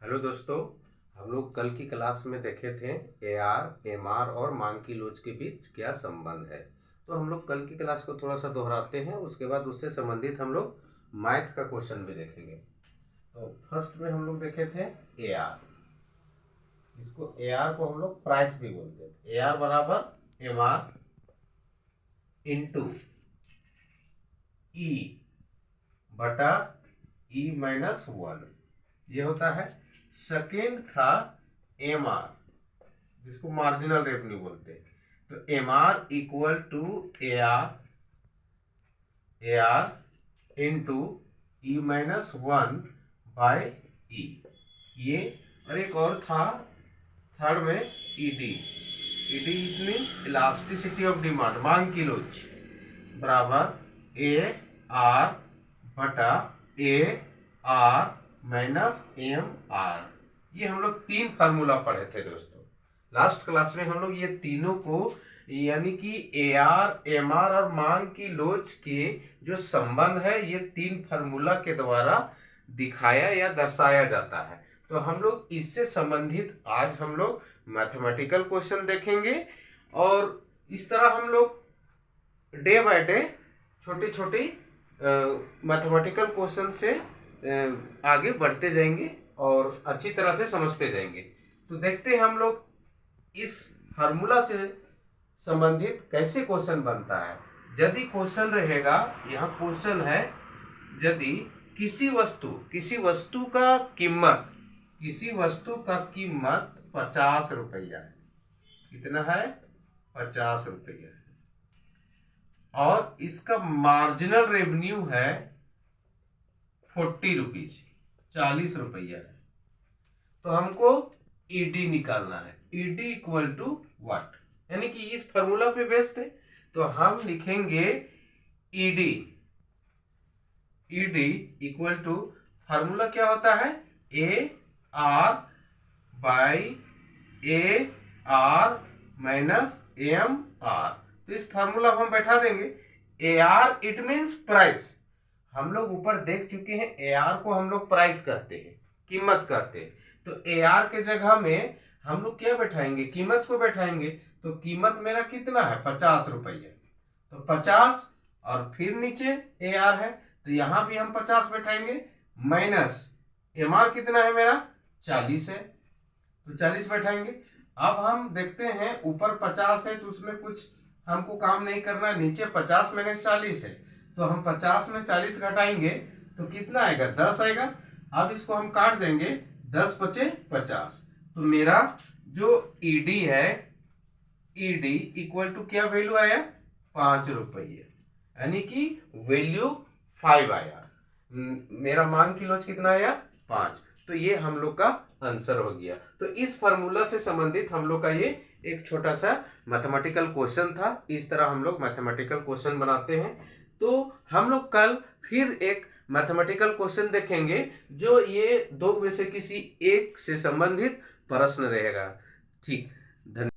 Hello दोस्तों, हम लोग कल की क्लास में देखे थे एआर, एमआर और मांग की लोच के बीच क्या संबंध है। तो हम लोग कल की क्लास को थोड़ा सा दोहराते हैं, उसके बाद उससे संबंधित हम लोग मैथ का क्वेश्चन भी देखेंगे। तो फर्स्ट में हम लोग देखे थे एआर। इसको एआर को हम लोग प्राइस भी बोलते हैं। एआर बराबर एमआर इंटू ई बटा ई माइनस वन, ये होता है। सेकेंड था एम आर, जिसको मार्जिनल रेवेन्यू बोलते हैं। तो M R equal to A R into E minus one by E, ये। और एक और था थर्ड में ED. ED it means elasticity of demand, मांग की लोच, बराबर ए आर बटा A R minus M R. ये हम लोग तीन फार्मूला पढ़े थे दोस्तों लास्ट क्लास में। हम लोग ये तीनों को यानी कि ए आर, एम आर और मांग की लोच के जो संबंध है, ये तीन फार्मूला के द्वारा दिखाया या दर्शाया जाता है। तो हम लोग इससे संबंधित आज हम लोग मैथमेटिकल क्वेश्चन देखेंगे, और इस तरह हम लोग डे बाय डे छोटी छोटी मैथमेटिकल क्वेश्चन से आगे बढ़ते जाएंगे और अच्छी तरह से समझते जाएंगे। तो देखते हैं हम लोग इस फार्मूला से संबंधित कैसे क्वेश्चन बनता है। यदि क्वेश्चन रहेगा, यहाँ क्वेश्चन है, यदि किसी वस्तु का कीमत 50 रुपया है। कितना है? 50 रुपया है, और इसका मार्जिनल रेवेन्यू है 40 रुपीज, 40 रुपया है। तो हमको ईडी निकालना है। ईडी इक्वल टू व्हाट, यानी कि इस फॉर्मूला पे बेस्ड है। तो हम लिखेंगे ईडी इक्वल टू, फार्मूला क्या होता है? A R by A R minus M R. तो इस फार्मूला को हम बैठा देंगे। A R it means price. हम लोग ऊपर देख चुके हैं, ए आर को हम लोग प्राइस कहते हैं, कीमत कहते हैं। तो ए आर के जगह में हम लोग क्या बैठाएंगे? कीमत को बैठाएंगे। तो कीमत मेरा कितना है? 50 रुपया। तो 50 और फिर नीचे ए आर है, तो यहां भी हम 50 बैठाएंगे, माइनस एम आर कितना है मेरा? 40 है, तो 40 बैठाएंगे। अब हम देखते हैं, ऊपर 50 है तो उसमें कुछ हमको काम नहीं करना। नीचे 50 माइनस 40 है, तो हम 50 में 40 घटाएंगे तो कितना आएगा? 10 आएगा। अब इसको हम काट देंगे, 10 बचे 50। तो मेरा जो ईडी है, ईडी इक्वल टू क्या वैल्यू आया? 5 रुपये, यानी कि वैल्यू 5 आया। मेरा मांग की लोच कितना आया? 5। तो ये हम लोग का आंसर हो गया। तो इस फार्मूला से संबंधित हम लोग का ये एक छोटा सा मैथमेटिकल क्वेश्चन था। इस तरह हम लोग मैथमेटिकल क्वेश्चन बनाते हैं। तो हम लोग कल फिर एक मैथमेटिकल क्वेश्चन देखेंगे, जो ये दो में से किसी एक से संबंधित प्रश्न रहेगा। ठीक, धन्यवाद।